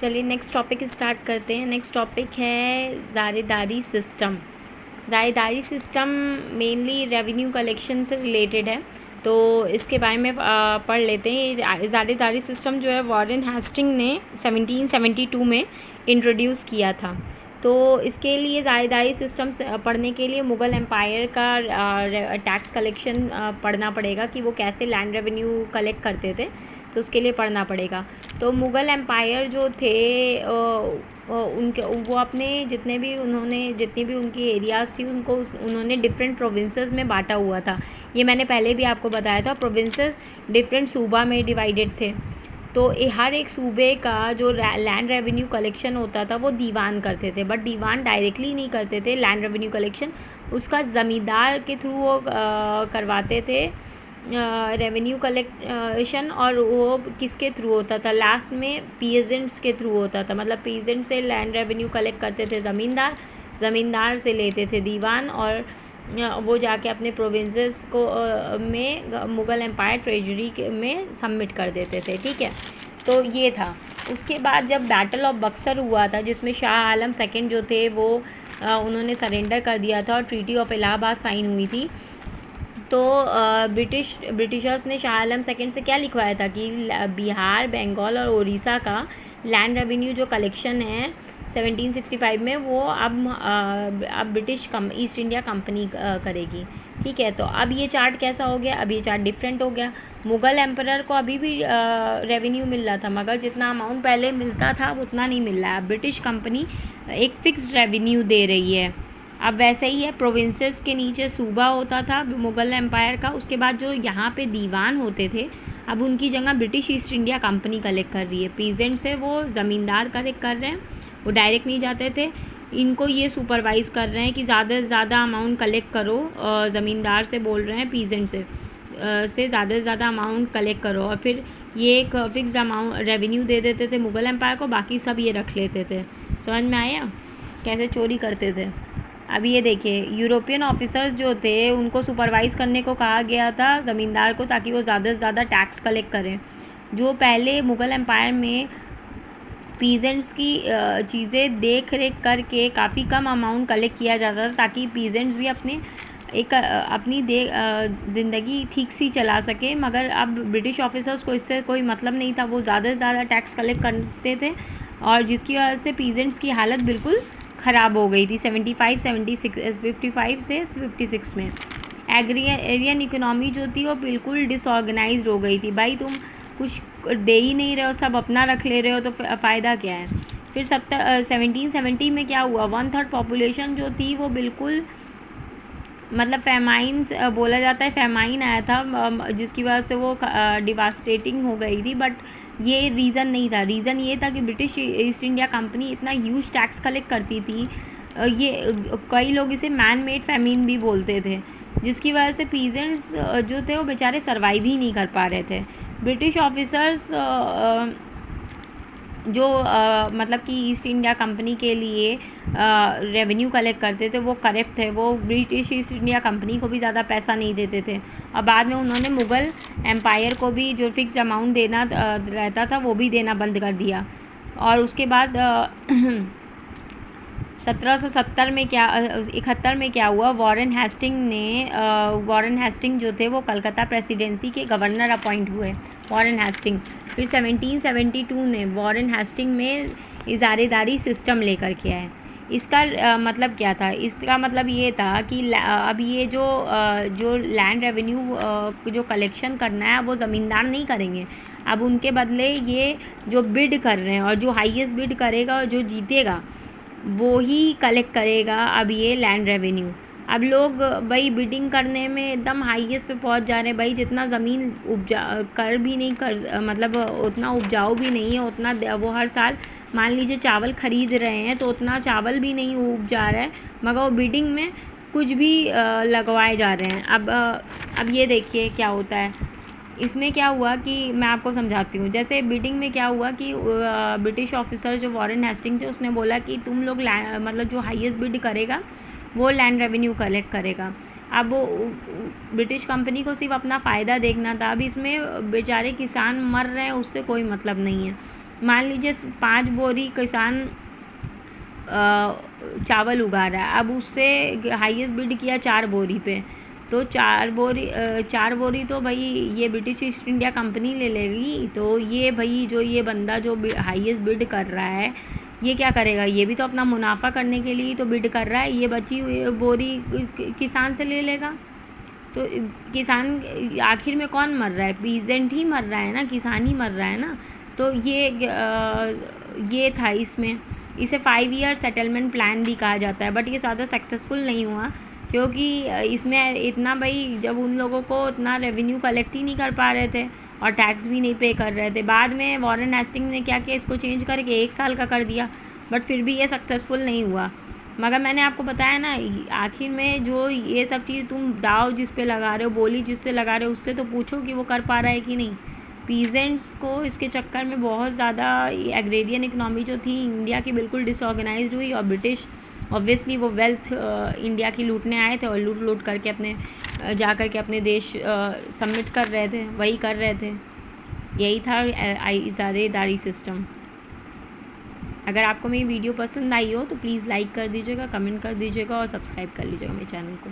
चलिए next topic start करते हैं। नेक्स्ट टॉपिक है ज़ारेदारी सिस्टम। ज़ारेदारी सिस्टम मेनली रेवेन्यू कलेक्शन से रिलेटेड है, तो इसके बारे में पढ़ लेते हैं। ज़ारेदारी सिस्टम जो है वॉरेन हेस्टिंग ने 1772 में इंट्रोड्यूस किया था। तो इसके लिए ज़ारेदारी सिस्टम से पढ़ने के लिए मुग़ल एम्पायर का टैक्स कलेक्शन पढ़ना पड़ेगा कि वो कैसे लैंड रेवेन्यू कलेक्ट करते थे, तो उसके लिए पढ़ना पड़ेगा। तो मुग़ल एम्पायर जो थे उनके वो अपने जितनी भी उनकी एरियाज़ थी उन्होंने डिफरेंट प्रोविंसेस में बांटा हुआ था। ये मैंने पहले भी आपको बताया था। प्रोविंसेस डिफरेंट सूबा में डिवाइडेड थे। तो हर एक सूबे का जो लैंड रेवेन्यू कलेक्शन होता था वो दीवान करते थे, बट दीवान डायरेक्टली नहीं करते थे। लैंड रेवेन्यू कलेक्शन उसका ज़मींदार के थ्रू वो करवाते थे रेवेन्यू कलेक्शन, और वो किसके थ्रू होता था, लास्ट में पीजेंट्स के थ्रू होता था। मतलब पीजेंट से लैंड रेवेन्यू कलेक्ट करते थे ज़मींदार से लेते थे दीवान, और वो जाके अपने प्रोविंसेस को में मुग़ल एम्पायर ट्रेजरी में सबमिट कर देते थे। ठीक है, तो ये था। उसके बाद जब बैटल ऑफ बक्सर हुआ था, जिसमें शाह आलम सेकंड जो थे वो उन्होंने सरेंडर कर दिया था और ट्रीटी ऑफ इलाहाबाद साइन हुई थी। तो ब्रिटिशर्स ने शाह आलम सेकंड से क्या लिखवाया था कि बिहार, बंगाल और उड़ीसा का लैंड रेवेन्यू जो कलेक्शन है 1765 में वो अब ब्रिटिश ईस्ट इंडिया कंपनी करेगी। ठीक है, तो अब ये चार्ट कैसा हो गया, अब ये चार्ट डिफरेंट हो गया। मुग़ल एम्परर को अभी भी रेवेन्यू मिल रहा था, मगर जितना अमाउंट पहले मिलता था उतना नहीं मिल रहा है। अब ब्रिटिश कंपनी एक फ़िक्स्ड रेवेन्यू दे रही है। अब वैसे ही है, प्रोविंसेस के नीचे सूबा होता था मुग़ल एम्पायर का। उसके बाद जो यहाँ पे दीवान होते थे, अब उनकी जगह British east India company collect कर रही है। पीजेंट से वो ज़मींदार कलेक्ट कर रहे हैं, वो डायरेक्ट नहीं जाते थे। इनको ये सुपरवाइज़ कर रहे हैं कि ज़्यादा से ज़्यादा अमाउंट कलेक्ट करो। ज़मींदार से बोल रहे हैं पीजेंट से ज़्यादा से ज़्यादा अमाउंट कलेक्ट करो, और फिर ये एक फ़िक्स्ड अमाउंट रेवेन्यू दे देते थे मुग़ल एम्पायर को, बाकी सब ये रख लेते थे। समझ में आया कैसे चोरी करते थे। अब ये देखिए, यूरोपियन ऑफिसर्स जो थे उनको सुपरवाइज़ करने को कहा गया था ज़मींदार को, ताकि वो ज़्यादा से ज़्यादा टैक्स कलेक्ट करें। जो पहले मुग़ल एम्पायर में पीजेंट्स की चीज़ें देख रेख करके काफ़ी कम अमाउंट कलेक्ट किया जाता था, ताकि पीजेंट्स भी अपनी ज़िंदगी ठीक सी चला सके। मगर अब ब्रिटिश ऑफिसर्स को इससे कोई मतलब नहीं था, वो ज़्यादा से ज़्यादा टैक्स कलेक्ट करते थे, और जिसकी वजह से पीजेंट्स की हालत बिल्कुल ख़राब हो गई थी 55 से 56 में। एग्रियन इकोनॉमी जो थी वो बिल्कुल डिसऑर्गेनाइज्ड हो गई थी। भाई तुम कुछ दे ही नहीं रहे हो, सब अपना रख ले रहे हो, तो फ़ायदा क्या है। फिर 1770 में क्या हुआ, 1/3 पॉपुलेशन जो थी वो बिल्कुल मतलब फेमाइन बोला जाता है, फेमाइन आया था, जिसकी वजह से वो डिवास्टेटिंग हो गई थी। बट ये रीज़न नहीं था। रीज़न ये था कि ब्रिटिश ईस्ट इंडिया कंपनी इतना ह्यूज टैक्स कलेक्ट करती थी। ये कई लोग इसे मैन मेड फेमिन भी बोलते थे, जिसकी वजह से पीजेंट्स जो थे वो बेचारे सर्वाइव ही नहीं कर पा रहे थे। ब्रिटिश ऑफिसर्स जो मतलब कि ईस्ट इंडिया कंपनी के लिए रेवेन्यू कलेक्ट करते थे वो करप्ट थे। वो ब्रिटिश ईस्ट इंडिया कंपनी को भी ज़्यादा पैसा नहीं देते थे, और बाद में उन्होंने मुग़ल एम्पायर को भी जो फिक्स अमाउंट देना रहता था वो भी देना बंद कर दिया। और उसके बाद 1771 में क्या हुआ, वॉरेन हेस्टिंग जो थे वो कलकत्ता प्रेसिडेंसी के गवर्नर अपॉइंट हुए, वॉरेन हेस्टिंग। फिर 1772 ने वॉरेन हेस्टिंग में इजारेदारी सिस्टम लेकर के आए। इसका मतलब क्या था, इसका मतलब ये था कि अब ये जो लैंड रेवेन्यू जो कलेक्शन करना है वो ज़मींदार नहीं करेंगे। अब उनके बदले ये जो बिड कर रहे हैं, और जो हाईएस्ट बिड करेगा और जो जीतेगा वो ही कलेक्ट करेगा अब ये लैंड रेवेन्यू। अब लोग भाई बिडिंग करने में एकदम हाईएस्ट पे पहुंच जा रहे हैं। भाई जितना ज़मीन कर भी नहीं कर मतलब उतना उपजाऊ भी नहीं है, उतना वो हर साल मान लीजिए चावल ख़रीद रहे हैं तो उतना चावल भी नहीं उपजा रहा है, मगर वो बिडिंग में कुछ भी लगवाए जा रहे हैं। अब ये देखिए क्या होता है। इसमें क्या हुआ कि मैं आपको समझाती हूँ। जैसे बिडिंग में क्या हुआ कि ब्रिटिश ऑफिसर जो वॉरेन हेस्टिंग थे उसने बोला कि तुम लोग मतलब जो हाईएस्ट बिड करेगा वो लैंड रेवेन्यू कलेक्ट करेगा। अब वो ब्रिटिश कंपनी को सिर्फ अपना फ़ायदा देखना था। अब इसमें बेचारे किसान मर रहे हैं, उससे कोई मतलब नहीं है। मान लीजिए 5 बोरी किसान चावल उगा रहा है, अब उससे हाईएस्ट बिड किया 4 बोरी पे, तो 4 बोरी तो भाई ये ब्रिटिश ईस्ट इंडिया कंपनी ले लेगी। तो ये भाई जो ये बंदा जो हाईएस्ट बिड कर रहा है, ये क्या करेगा, ये भी तो अपना मुनाफा करने के लिए तो बिड कर रहा है, ये बची हुई बोरी किसान से ले लेगा। तो किसान आखिर में कौन मर रहा है, पीजेंट ही मर रहा है ना, किसान ही मर रहा है ना। तो ये था इसमें। इसे 5 ईयर सेटलमेंट प्लान भी कहा जाता है, बट ये ज़्यादा सक्सेसफुल नहीं हुआ, क्योंकि इसमें इतना भाई जब उन लोगों को इतना रेवेन्यू कलेक्ट ही नहीं कर पा रहे थे और टैक्स भी नहीं पे कर रहे थे। बाद में वॉरेन हेस्टिंग्स ने क्या किया, इसको चेंज करके 1 साल का कर दिया, बट फिर भी ये सक्सेसफुल नहीं हुआ। मगर मैंने आपको बताया ना, आखिर में जो ये सब चीज़ तुम दाव जिस पे लगा रहे हो, बोली जिससे लगा रहे हो, उससे तो पूछो कि वो कर पा रहा है कि नहीं। पीजेंट्स को इसके चक्कर में बहुत ज़्यादा एग्रेरियन इकनॉमी जो थी इंडिया की बिल्कुल डिसऑर्गेनाइज्ड हुई, और ब्रिटिश ऑब्वियसली वो वेल्थ इंडिया की लूटने आए थे और लूट करके अपने जा कर के अपने देश सबमिट कर रहे थे, वही कर रहे थे। यही था इजारेदारी सिस्टम। अगर आपको मेरी वीडियो पसंद आई हो तो प्लीज़ लाइक कर दीजिएगा, कमेंट कर दीजिएगा और सब्सक्राइब कर लीजिएगा मेरे चैनल को।